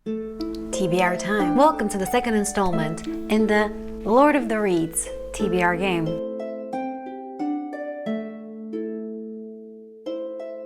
TBR time. Welcome to the second installment in the Lord of the Reads TBR game.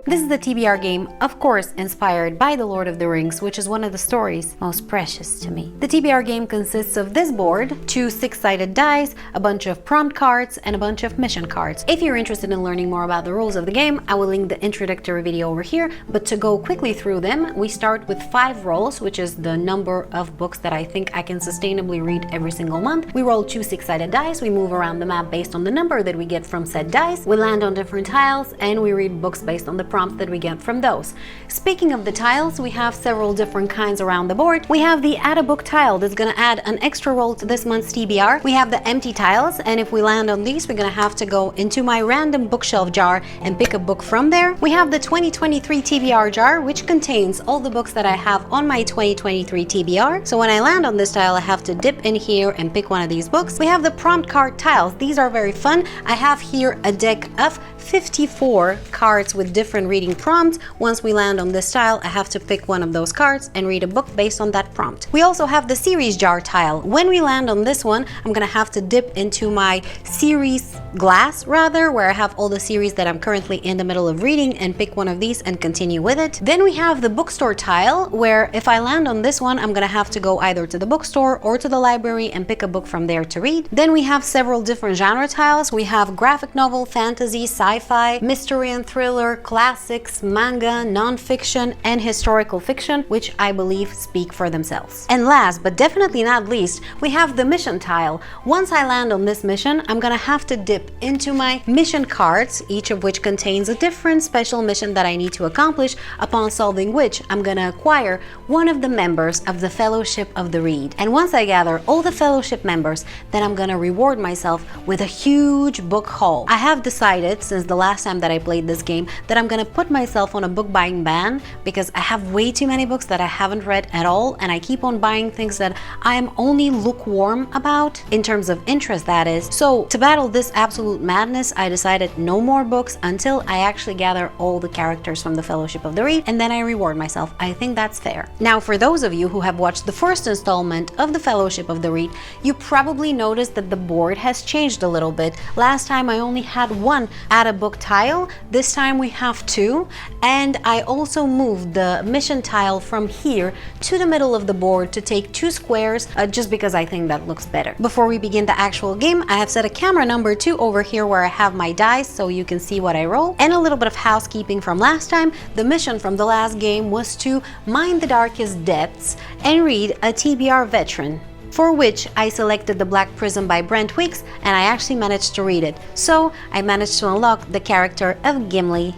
This is the TBR game, of course, inspired by The Lord of the Rings, which is one of the stories most precious to me. The TBR game consists of this board, 2 6-sided dice, a bunch of prompt cards, and a bunch of mission cards. If you're interested in learning more about the rules of the game, I will link the introductory video over here, but to go quickly through them, we start with 5 rolls, which is the number of books that I think I can sustainably read every single month. We roll 2 6-sided dice, we move around the map based on the number that we get from said dice, we land on different tiles, and we read books based on the prompts that we get from those. Speaking of the tiles, we have several different kinds around the board. We have the add a book tile that's going to add an extra roll to this month's TBR. We have the empty tiles, and if we land on these, we're going to have to go into my random bookshelf jar and pick a book from there. We have the 2023 TBR jar, which contains all the books that I have on my 2023 TBR. So when I land on this tile, I have to dip in here and pick one of these books. We have the prompt card tiles. These are very fun. I have here a deck of 54 cards with different reading prompts. Once we land on this tile, I have to pick one of those cards and read a book based on that prompt. We also have the series jar tile. When we land on this one, I'm gonna have to dip into my series glass, rather, where I have all the series that I'm currently in the middle of reading, and pick one of these and continue with it. Then we have the bookstore tile, where if I land on this one, I'm gonna have to go either to the bookstore or to the library and pick a book from there to read. Then we have several different genre tiles. We have graphic novel, fantasy, sci-fi, mystery and thriller, classics, manga, non-fiction, and historical fiction, which I believe speak for themselves. And last, but definitely not least, we have the mission tile. Once I land on this mission, I'm gonna have to dip into my mission cards, each of which contains a different special mission that I need to accomplish, upon solving which I'm gonna acquire one of the members of the Fellowship of the Reed. And once I gather all the Fellowship members, then I'm gonna reward myself with a huge book haul. I have decided, since the last time that I played this game, that I'm gonna put myself on a book buying ban, because I have way too many books that I haven't read at all, and I keep on buying things that I am only lukewarm about, in terms of interest, that is. So to battle this absolute madness, I decided no more books until I actually gather all the characters from the Fellowship of the Reed, and then I reward myself. I think that's fair. Now, for those of you who have watched the first installment of the Fellowship of the Reed, you probably noticed that the board has changed a little bit. Last time I only had 1 add a book tile. This time we have 2, and I also moved the mission tile from here to the middle of the board to take 2 squares, just because I think that looks better. Before we begin the actual game, I have set a camera number 2 over here where I have my dice so you can see what I roll. And a little bit of housekeeping from last time. The mission from the last game was to mine the darkest depths and read a TBR veteran, for which I selected The Black Prism by Brent Weeks, and I actually managed to read it. So I managed to unlock the character of Gimli.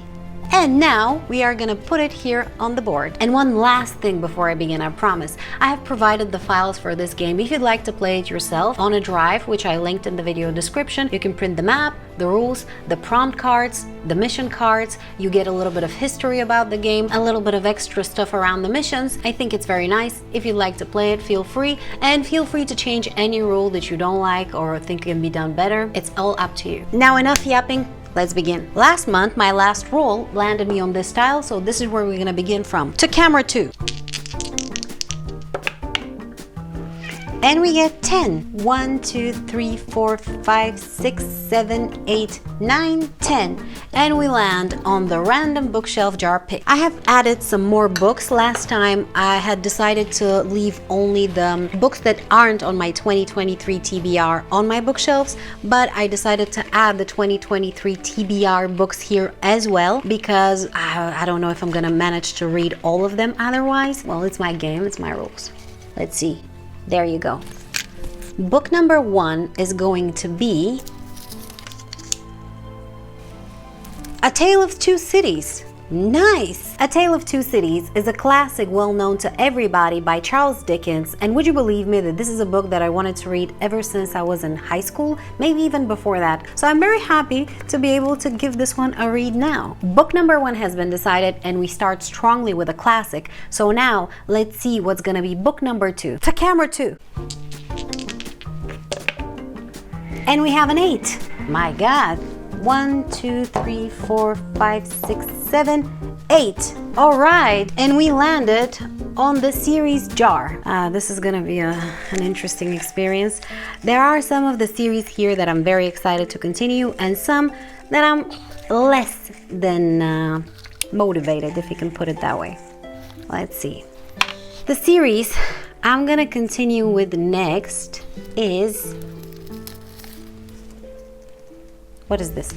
And now we are gonna put it here on the board. And one last thing before I begin, I promise. I have provided the files for this game. If you'd like to play it yourself on a drive, which I linked in the video description, you can print the map, the rules, the prompt cards, the mission cards. You get a little bit of history about the game, a little bit of extra stuff around the missions. I think it's very nice. If you'd like to play it, feel free. And feel free to change any rule that you don't like or think can be done better. It's all up to you. Now, enough yapping. Let's begin. Last month, my last roll landed me on this tile, so this is where we're gonna begin from. To camera 2. And we get 10. 1, 2, 3, 4, 5, 6, 7, 8, 9, 10. And we land on the random bookshelf jar pick. I have added some more books. Last time I had decided to leave only the books that aren't on my 2023 TBR on my bookshelves, but I decided to add the 2023 TBR books here as well, because I don't know if I'm gonna manage to read all of them otherwise. Well, it's my game, it's my rules. Let's see. There you go. Book number 1 is going to be A Tale of Two Cities. Nice! A Tale of Two Cities is a classic well known to everybody by Charles Dickens, and would you believe me that this is a book that I wanted to read ever since I was in high school, maybe even before that. So I'm very happy to be able to give this one a read now. Book number 1 has been decided, and we start strongly with a classic. So now let's see what's gonna be book number 2. To camera 2. And we have an 8. My God. 1, 2, 3, 4, 5, 6, 7, 8. All right, and we landed on the series Jar. This is gonna be an interesting experience. There are some of the series here that I'm very excited to continue, and some that I'm less than motivated, if you can put it that way. Let's see. The series I'm gonna continue with next is... what is this?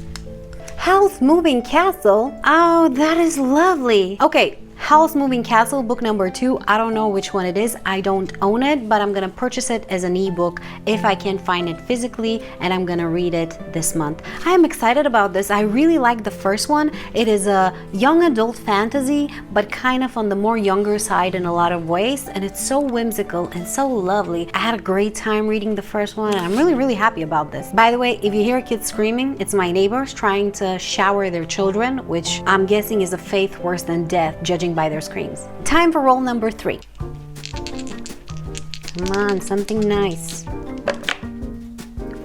Howl's Moving Castle? Oh, that is lovely. Okay, Howl's Moving Castle, book number 2. I don't know which one it is. I don't own it, but I'm gonna purchase it as an ebook if I can find it physically, and I'm gonna read it this month. I am excited about this. I really like the first one. It is a young adult fantasy, but kind of on the more younger side in a lot of ways, and it's so whimsical and so lovely. I had a great time reading the first one, and I'm really happy about this. By the way, if you hear kids screaming, it's my neighbors trying to shower their children, which I'm guessing is a fate worse than death, judging by their screams. Time for roll number 3. Come on, something nice.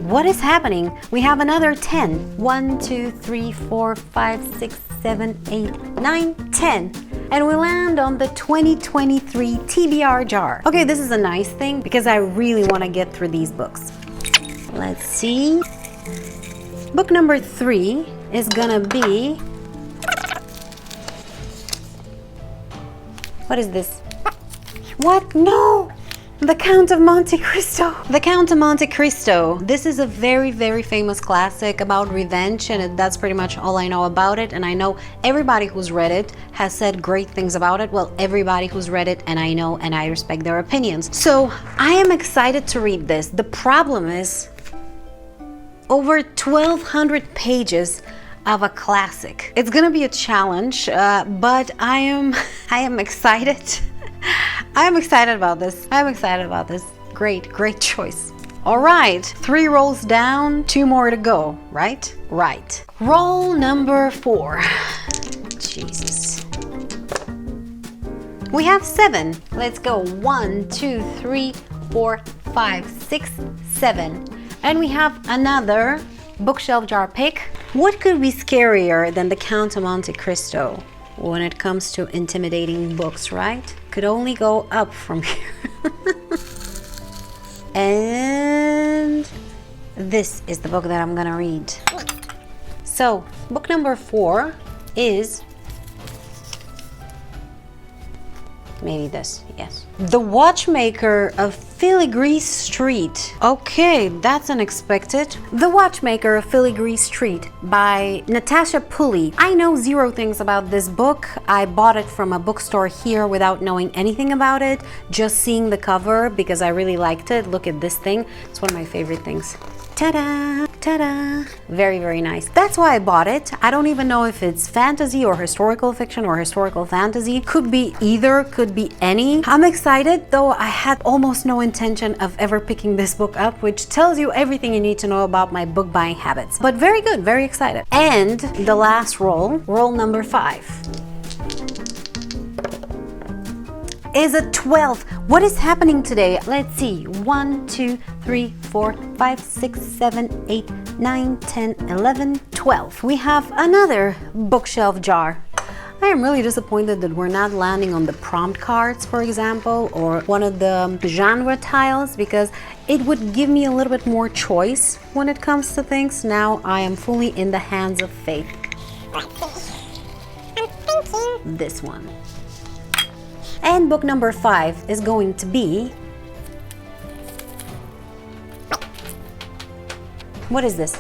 What is happening? We have another 10. 1, 2, 3, 4, 5, 6, 7, 8, 9, 10. And we land on the 2023 TBR jar. Okay, this is a nice thing because I really want to get through these books. Let's see. Book number 3 is gonna be... what is this? What? No! The Count of Monte Cristo. The Count of Monte Cristo. This is a very famous classic about revenge, and that's pretty much all I know about it. And I know everybody who's read it has said great things about it. Well, everybody who's read it, and I know and I respect their opinions. So I am excited to read this. The problem is over 1,200 pages of a classic. It's gonna be a challenge, but I am excited. I am excited about this. I'm excited about this. Great choice. All right, 3 rolls down, 2 more to go, right? Right. Roll number 4. Jesus. We have 7. Let's go. 1, 2, 3, 4, 5, 6, 7. And we have another bookshelf jar pick. What could be scarier than the Count of Monte Cristo when it comes to intimidating books, right? Could only go up from here. And this is the book that I'm gonna read. So, book number 4 is maybe this, yes. The Watchmaker of Filigree Street. Okay, that's unexpected. The Watchmaker of Filigree Street by Natasha Pulley. I know 0 things about this book. I bought it from a bookstore here without knowing anything about it, just seeing the cover because I really liked it. Look at this thing. It's one of my favorite things. Ta-da! Ta-da! Very nice. That's why I bought it. I don't even know if it's fantasy or historical fiction or historical fantasy. Could be either, could be any. I'm excited, though I had almost no intention of ever picking this book up, which tells you everything you need to know about my book buying habits. But very good, very excited. And the last roll number 5. Is a 12. What is happening today? Let's see. 1, 2, 3, 4, 5, 6, 7, 8, 9, 10, 11, 12. We have another bookshelf jar. I am really disappointed that we're not landing on the prompt cards, for example, or one of the genre tiles, because it would give me a little bit more choice when it comes to things. Now I am fully in the hands of fate. This one. And book number 5 is going to be... what is this?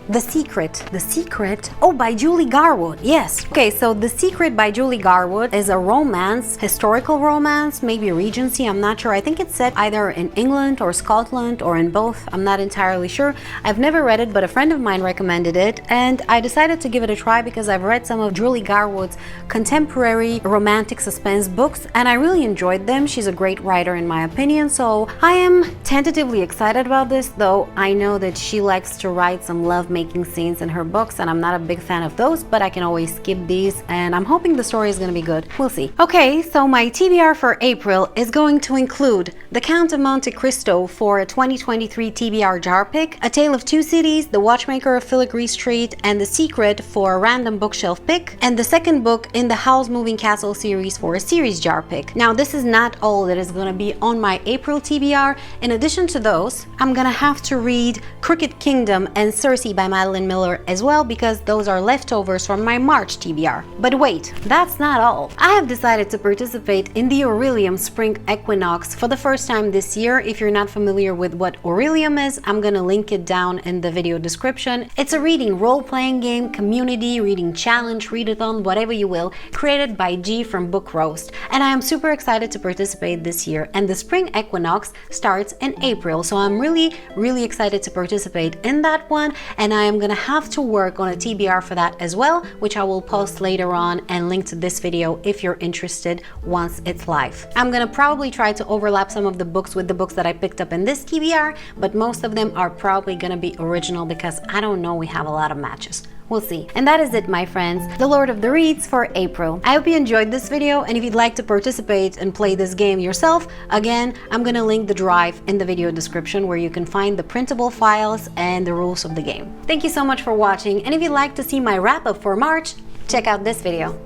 The Secret. The Secret? Oh, by Julie Garwood. Yes. Okay, so The Secret by Julie Garwood is a romance, historical romance, maybe Regency, I'm not sure. I think it's set either in England or Scotland or in both. I'm not entirely sure. I've never read it, but a friend of mine recommended it, and I decided to give it a try because I've read some of Julie Garwood's contemporary romantic suspense books, and I really enjoyed them. She's a great writer in my opinion, so I am tentatively excited about this, though I know that she likes to write some love love-making scenes in her books, and I'm not a big fan of those, but I can always skip these, and I'm hoping the story is going to be good. We'll see. Okay, so my TBR for April is going to include The Count of Monte Cristo for a 2023 TBR jar pick, A Tale of Two Cities, The Watchmaker of Filigree Street, and The Secret for a random bookshelf pick, and the second book in the Howl's Moving Castle series for a series jar pick. Now, this is not all that is going to be on my April TBR. In addition to those, I'm gonna have to read Crooked Kingdom and Circe by Madeline Miller as well, because those are leftovers from my March TBR. But wait, that's not all. I have decided to participate in the Aurelium Spring Equinox for the first time this year. If you're not familiar with what Aurelium is, I'm gonna link it down in the video description. It's a reading role-playing game, community, reading challenge, readathon, whatever you will, created by G from Book Roast. And I am super excited to participate this year, and the Spring Equinox starts in April, so I'm really excited to participate in that one, and I am gonna have to work on a TBR for that as well, which I will post later on and link to this video if you're interested once it's live. I'm gonna probably try to overlap some of the books with the books that I picked up in this TBR, but most of them are probably gonna be original because I don't know, we have a lot of matches. We'll see. And that is it, my friends, the Lord of the Reads for April. I hope you enjoyed this video, and if you'd like to participate and play this game yourself, again, I'm gonna link the drive in the video description where you can find the printable files and the rules of the game. Thank you so much for watching, and if you'd like to see my wrap-up for March, check out this video.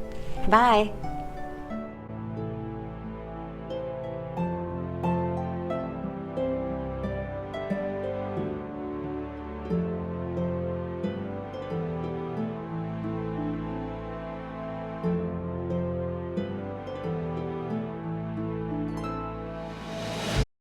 Bye!